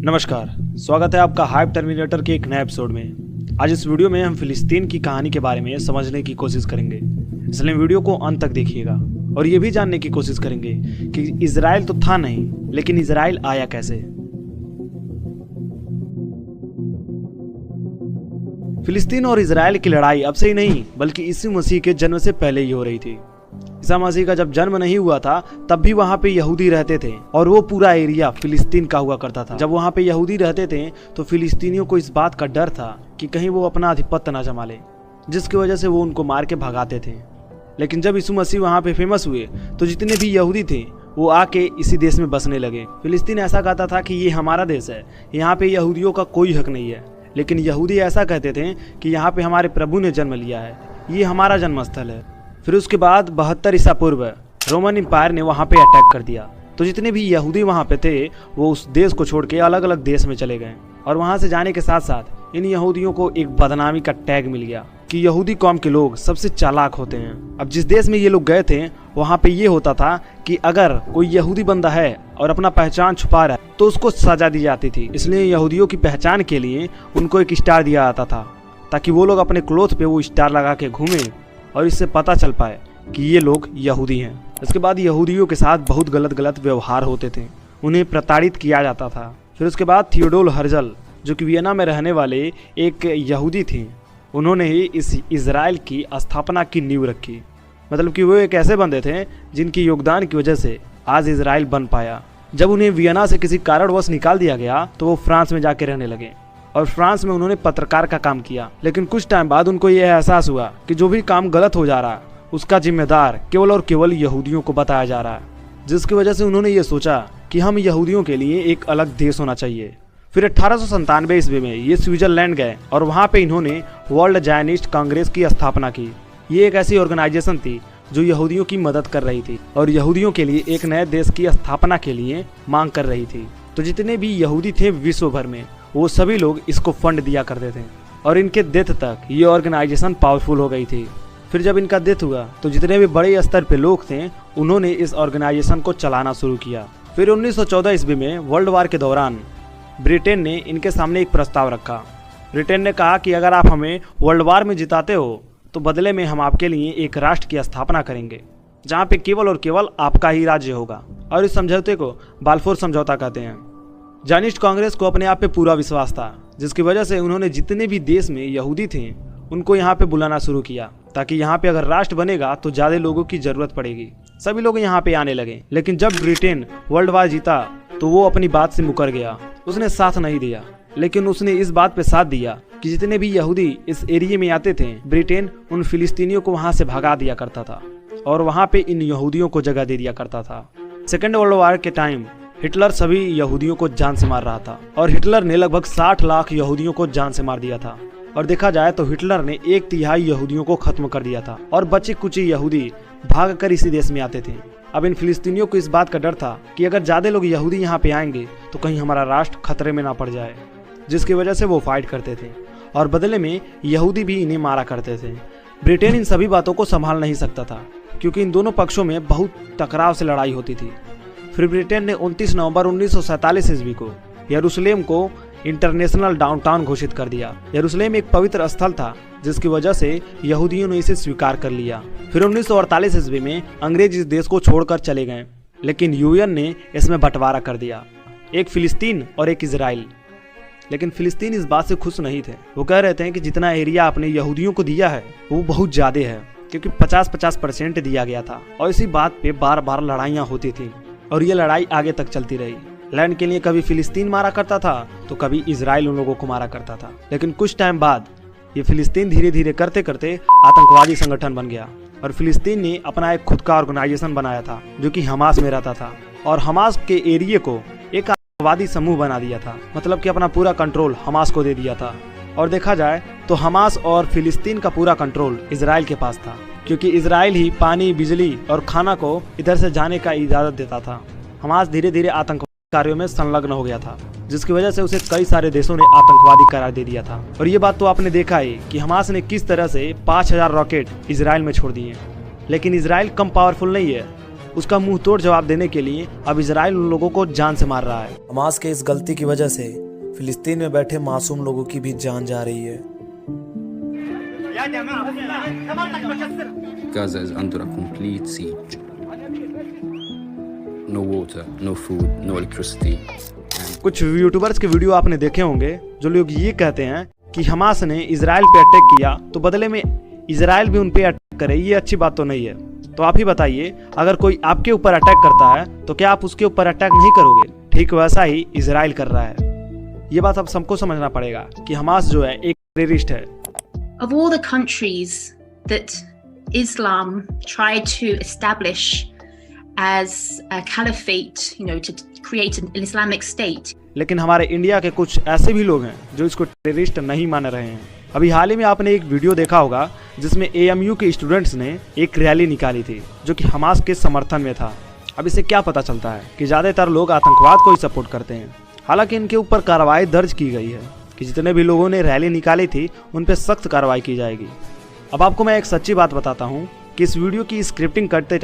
नमस्कार, स्वागत है आपका हाइप टर्मिनेटर के एक नए एपिसोड में। आज इस वीडियो में हम फिलिस्तीन की कहानी के बारे में समझने की कोशिश करेंगे, इसलिए वीडियो को अंत तक देखिएगा और ये भी जानने की कोशिश करेंगे कि इजराइल तो था नहीं, लेकिन इजराइल आया कैसे। फिलिस्तीन और इजराइल की लड़ाई अब से ही नहीं बल्कि यीशु मसीह के जन्म से पहले ही हो रही थी। ईसा मसीह का जब जन्म नहीं हुआ था तब भी वहाँ पे यहूदी रहते थे और वो पूरा एरिया फिलिस्तीन का हुआ करता था। जब वहाँ पे यहूदी रहते थे तो फिलिस्तीनियों को इस बात का डर था कि कहीं वो अपना आधिपत्य ना जमा ले, जिसकी वजह से वो उनको मार के भगाते थे। लेकिन जब यीशु मसीह वहाँ पे फेमस हुए तो जितने भी यहूदी थे वो आके इसी देश में बसने लगे। फिलिस्तीन ऐसा कहता था कि ये हमारा देश है, यहाँ पे यहूदियों का कोई हक नहीं है। लेकिन यहूदी ऐसा कहते थे कि यहाँ पे हमारे प्रभु ने जन्म लिया है, ये हमारा जन्मस्थल है। फिर उसके बाद 72 ईसा पूर्व रोमन एम्पायर ने वहाँ पे अटैक कर दिया, तो जितने भी यहूदी वहाँ पे थे वो उस देश को छोड़ के अलग अलग देश में चले गए। और वहाँ से जाने के साथ साथ इन यहूदियों को एक बदनामी का टैग मिल गया कि यहूदी कौम के लोग सबसे चालाक होते हैं। अब जिस देश में ये लोग गए थे वहाँ पे ये होता था कि अगर कोई यहूदी बंदा है और अपना पहचान छुपा रहा है तो उसको सजा दी जाती थी। इसलिए यहूदियों की पहचान के लिए उनको एक स्टार दिया जाता था, ताकि वो लोग अपने क्लोथ पे वो स्टार लगा के घूमें और इससे पता चल पाए कि ये लोग यहूदी हैं। इसके बाद यहूदियों के साथ बहुत गलत व्यवहार होते थे, उन्हें प्रताड़ित किया जाता था। फिर उसके बाद थियोडोर हर्जल, जो कि वियना में रहने वाले एक यहूदी थे, उन्होंने ही इस इजराइल की स्थापना की नींव रखी। मतलब कि वो एक ऐसे बंदे थे जिनके योगदान की वजह से आज इजराइल बन पाया। जब उन्हें वियना से किसी कारणवश निकाल दिया गया तो वो फ्रांस में जाके रहने लगे और फ्रांस में उन्होंने पत्रकार का काम किया। लेकिन कुछ टाइम बाद उनको यह एहसास हुआ कि जो भी काम गलत हो जा रहा है उसका जिम्मेदार केवल और केवल यहूदियों को बताया जा रहा है, जिसकी वजह से उन्होंने ये सोचा कि हम यहूदियों के लिए एक अलग देश होना चाहिए। फिर 1897 ईस्वी में ये स्विट्जरलैंड गए और वहाँ पे इन्होंने वर्ल्ड जायनिस्ट कांग्रेस की स्थापना की। ये एक ऐसी ऑर्गेनाइजेशन थी जो यहूदियों की मदद कर रही थी और यहूदियों के लिए एक नए देश की स्थापना के लिए मांग कर रही थी। तो जितने भी यहूदी थे विश्व भर में वो सभी लोग इसको फंड दिया करते थे और इनके डेथ तक ये ऑर्गेनाइजेशन पावरफुल हो गई थी। फिर जब इनका डेथ हुआ तो जितने भी बड़े स्तर पे लोग थे उन्होंने इस ऑर्गेनाइजेशन को चलाना शुरू किया। फिर 1914 ईस्वी में वर्ल्ड वार के दौरान ब्रिटेन ने इनके सामने एक प्रस्ताव रखा। ब्रिटेन ने कहा कि अगर आप हमें वर्ल्ड वार में जिताते हो तो बदले में हम आपके लिए एक राष्ट्र की स्थापना करेंगे जहाँ पे केवल और केवल आपका ही राज्य होगा। और इस समझौते को बाल्फोर समझौता कहते हैं। जायनिस्ट कांग्रेस को अपने आप पे पूरा विश्वास था, जिसकी वजह से उन्होंने जितने भी देश में यहूदी थे उनको यहाँ पे बुलाना शुरू किया, ताकि यहाँ पे अगर राष्ट्र बनेगा तो ज़्यादा लोगों की ज़रूरत पड़ेगी। सभी लोग यहाँ पे आने लगे। लेकिन जब ब्रिटेन वर्ल्ड वार जीता तो वो अपनी बात से मुकर गया, उसने साथ नहीं दिया। लेकिन उसने इस बात पे साथ दिया कि जितने भी यहूदी इस एरिया में आते थे ब्रिटेन उन फिलिस्तीनियों को वहाँ से भगा दिया करता था और वहाँ पे इन यहूदियों को जगह दे दिया करता था। सेकेंड वर्ल्ड वार के टाइम हिटलर सभी यहूदियों को जान से मार रहा था और हिटलर ने लगभग 60 लाख यहूदियों को जान से मार दिया था। और देखा जाए तो हिटलर ने 1/3 यहूदियों को खत्म कर दिया था और बचे कुछ यहूदी भाग कर इसी देश में आते थे। अब इन फिलिस्तीनियों को इस बात का डर था कि अगर ज्यादा लोग यहूदी यहाँ पे आएंगे तो कहीं हमारा राष्ट्र खतरे में ना पड़ जाए, जिसकी वजह से वो फाइट करते थे और बदले में यहूदी भी इन्हें मारा करते थे। ब्रिटेन इन सभी बातों को संभाल नहीं सकता था क्योंकि इन दोनों पक्षों में बहुत टकराव से लड़ाई होती थी। फिर ब्रिटेन ने 29 नवंबर 1947 ईस्वी को यरूशलेम को इंटरनेशनल डाउनटाउन घोषित कर दिया। यरूशलेम एक पवित्र स्थल था, जिसकी वजह से यहूदियों ने इसे स्वीकार कर लिया। फिर 1948 ईस्वी में अंग्रेज इस देश को छोड़कर चले गए, लेकिन यूएन ने इसमें बंटवारा कर दिया, एक फिलिस्तीन और एक इजराइल। लेकिन फिलिस्तीन इस बात से खुश नहीं थे। वो कह रहे थे कि जितना एरिया आपने यहूदियों को दिया है वो बहुत ज्यादा है, क्योंकि 50% दिया गया था। और इसी बात पे बार बार लड़ाइयाँ होती थी और ये लड़ाई आगे तक चलती रही। लैंड के लिए कभी फिलिस्तीन मारा करता था तो कभी इजराइल उन लोगों को मारा करता था। लेकिन कुछ टाइम बाद ये फिलिस्तीन धीरे धीरे करते करते आतंकवादी संगठन बन गया और फिलिस्तीन ने अपना एक खुद का ऑर्गेनाइजेशन बनाया था जो कि हमास में रहता था और हमास के एरिया को एक आतंकवादी समूह बना दिया था। मतलब कि अपना पूरा कंट्रोल हमास को दे दिया था। और देखा जाए तो हमास और फिलिस्तीन का पूरा कंट्रोल इजराइल के पास था, क्योंकि इजराइल ही पानी, बिजली और खाना को इधर से जाने का इजाजत देता था। हमास धीरे धीरे आतंकवादी कार्यों में संलग्न हो गया था, जिसकी वजह से उसे कई सारे देशों ने आतंकवादी करार दे दिया था। और ये बात तो आपने देखा ही कि हमास ने किस तरह से 5000 रॉकेट इजराइल में छोड़ दिए। लेकिन इजराइल कम पावरफुल नहीं है, उसका मुंह तोड़ जवाब देने के लिए अब इजराइल उन लोगों को जान से मार रहा है। हमास के इस गलती की वजह से फिलिस्तीन में बैठे मासूम लोगों की भी जान जा रही है। Gaza is under a complete siege. No water, no food, no electricity. कुछ यूट्यूबर्स के वीडियो आपने देखे होंगे जो लोग ये कहते हैं कि हमास ने इजराइल पे अटैक किया तो बदले में इजराइल भी उन पे अटैक करे। ये अच्छी बात तो नहीं है। तो आप ही बताइए, अगर कोई आपके ऊपर अटैक करता है तो क्या आप उसके ऊपर अटैक नहीं करोगे? ठीक वैसा ही इजराइल कर रहा है। ये बात अब सबको समझना पड़ेगा कि हमास जो है एक टेररिस्ट है। Of all the countries that Islam tried to establish as a caliphate, to create an Islamic state. लेकिन हमारे इंडिया के कुछ ऐसे भी लोग हैं जो इसको टेररिस्ट नहीं मान रहे हैं। अभी हाल ही में आपने एक वीडियो देखा होगा जिसमें AMU के स्टूडेंट्स ने एक रैली निकाली थी जो कि हमास के समर्थन में था। अब इससे क्या पता चलता है कि ज्यादातर लोग आतंकवाद को ही सपोर्ट करते हैं। हालांकि इनके ऊपर कार्रवाई दर्ज की गई है कि जितने भी लोगों ने रैली निकाली थी उन पर सख्त कार्रवाई की जाएगी। अब आपको मैं एक सच्ची बात बताता हूँ कि इस वीडियो की स्क्रिप्टिंग करते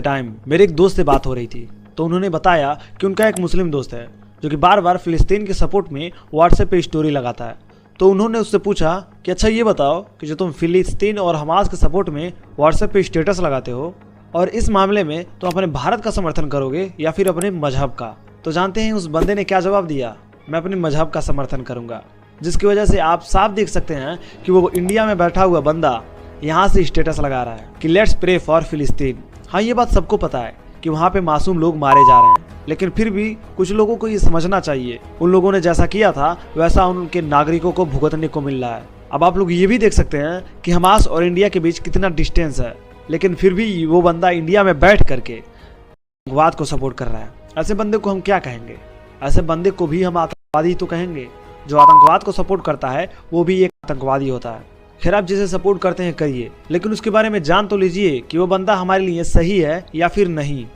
टाइम मेरे एक दोस्त से बात हो रही थी। तो उन्होंने बताया कि उनका एक मुस्लिम दोस्त है जो कि बार बार फिलिस्तीन के सपोर्ट में व्हाट्सएप पे स्टोरी लगाता है। तो उन्होंने उससे पूछा कि अच्छा ये बताओ कि जो तुम फिलिस्तीन और हमास के सपोर्ट में व्हाट्सएप पे स्टेटस लगाते हो और इस मामले में तुम अपने भारत का समर्थन करोगे या फिर अपने मजहब का? तो जानते हैं उस बंदे ने क्या जवाब दिया? मैं अपने मजहब का समर्थन करूंगा। जिसकी वजह से आप साफ देख सकते हैं कि वो इंडिया में बैठा हुआ बंदा यहाँ से स्टेटस लगा रहा है कि लेट्स प्रे फॉर फिलिस्तीन। हाँ, ये बात सबको पता है कि वहाँ पे मासूम लोग मारे जा रहे हैं, लेकिन फिर भी कुछ लोगों को ये समझना चाहिए उन लोगों ने जैसा किया था वैसा उनके नागरिकों को भुगतने को मिल रहा है। अब आप लोग ये भी देख सकते हैं कि हमास और इंडिया के बीच कितना डिस्टेंस है, लेकिन फिर भी वो बंदा इंडिया में बैठ करके आतंकवाद को सपोर्ट कर रहा है। ऐसे बंदे को हम क्या कहेंगे? ऐसे बंदे को भी हम आतंकवादी तो कहेंगे। जो आतंकवाद को सपोर्ट करता है वो भी एक आतंकवादी होता है। खैर, आप जिसे सपोर्ट करते हैं करिए, लेकिन उसके बारे में जान तो लीजिए कि वो बंदा हमारे लिए सही है या फिर नहीं।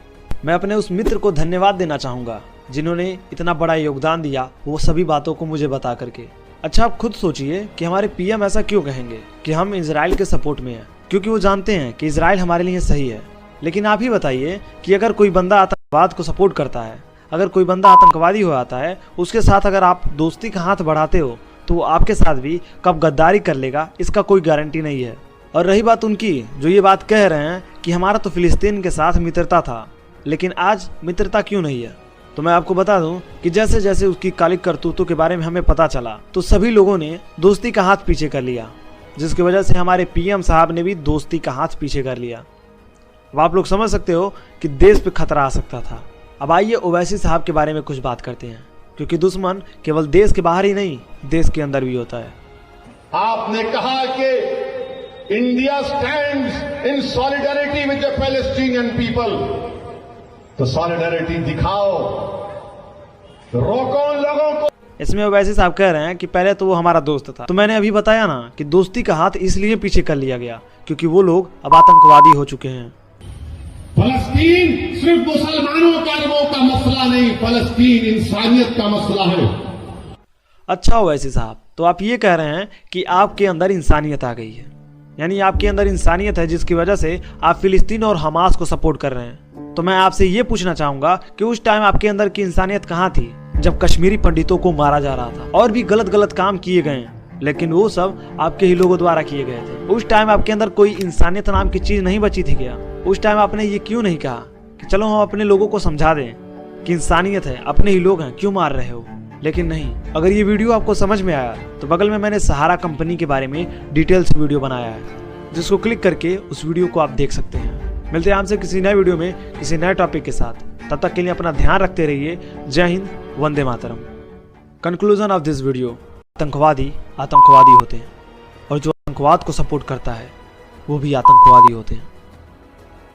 मैं अपने उस मित्र को धन्यवाद देना चाहूँगा जिन्होंने इतना बड़ा योगदान दिया वो सभी बातों को मुझे बता करके। अच्छा, आप खुद सोचिए कि हमारे PM ऐसा क्यों कहेंगे कि हम इजराइल के सपोर्ट में हैं? क्योंकि वो जानते हैं कि इजराइल हमारे लिए सही है। लेकिन आप ही बताइए कि अगर कोई बंदा आतंकवाद को सपोर्ट करता है, अगर कोई बंदा आतंकवादी हो जाता है, उसके साथ अगर आप दोस्ती का हाथ बढ़ाते हो तो वो आपके साथ भी कब गद्दारी कर लेगा इसका कोई गारंटी नहीं है। और रही बात उनकी जो ये बात कह रहे हैं कि हमारा तो फिलिस्तीन के साथ मित्रता था, लेकिन आज मित्रता क्यों नहीं है? तो मैं आपको बता दूं कि जैसे जैसे उसकी काली करतूतों के बारे में हमें पता चला तो सभी लोगों ने दोस्ती का हाथ पीछे कर लिया, जिसकी वजह से हमारे PM साहब ने भी दोस्ती का हाथ पीछे कर लिया। अब आप लोग समझ सकते हो कि देश पे खतरा आ सकता था। अब आइए ओवैसी साहब के बारे में कुछ बात करते हैं, क्योंकि दुश्मन केवल देश के बाहर ही नहीं देश के अंदर भी होता है। आपने कहा कि India stands in solidarity with the Palestinian people, तो सॉलिडारिटी दिखाओ, रोको उन लोगों को। इसमें ओवैसी साहब कह रहे हैं कि पहले तो वो हमारा दोस्त था। तो मैंने अभी बताया ना कि दोस्ती का हाथ इसलिए पीछे कर लिया गया क्योंकि वो लोग अब आतंकवादी हो चुके हैं। फलस्तीन सिर्फ मुसलमानों के अरबों का मसला नहीं, फलस्तीन इंसानियत का मसला है। अच्छा ओवैसी साहब, तो आप ये कह रहे हैं कि आपके अंदर इंसानियत आ गई है, यानी आपके अंदर इंसानियत है जिसकी वजह से आप फिलिस्तीन और हमास को सपोर्ट कर रहे हैं। तो मैं आपसे ये पूछना चाहूंगा कि उस टाइम आपके अंदर की इंसानियत कहाँ थी जब कश्मीरी पंडितों को मारा जा रहा था और भी गलत काम किए गए, लेकिन वो सब आपके ही लोगों द्वारा किए गए थे। उस टाइम आपके अंदर कोई इंसानियत नाम की चीज नहीं बची थी क्या? उस टाइम आपने ये क्यों नहीं कहा कि चलो हम अपने लोगों को समझा दें कि इंसानियत है, अपने ही लोग हैं, क्यों मार रहे हो? लेकिन नहीं। अगर ये वीडियो आपको समझ में आया तो बगल में मैंने सहारा कंपनी के बारे में डिटेल्स वीडियो बनाया है, जिसको क्लिक करके उस वीडियो को आप देख सकते हैं। मिलते हैं आपसे किसी नए वीडियो में किसी नए टॉपिक के साथ। तब तक के लिए अपना ध्यान रखते रहिए। जय Hind, Vande Mataram. Conclusion of this video, आतंकवादी होते हैं और जो आतंकवाद को सपोर्ट करता है वो भी आतंकवादी होते हैं।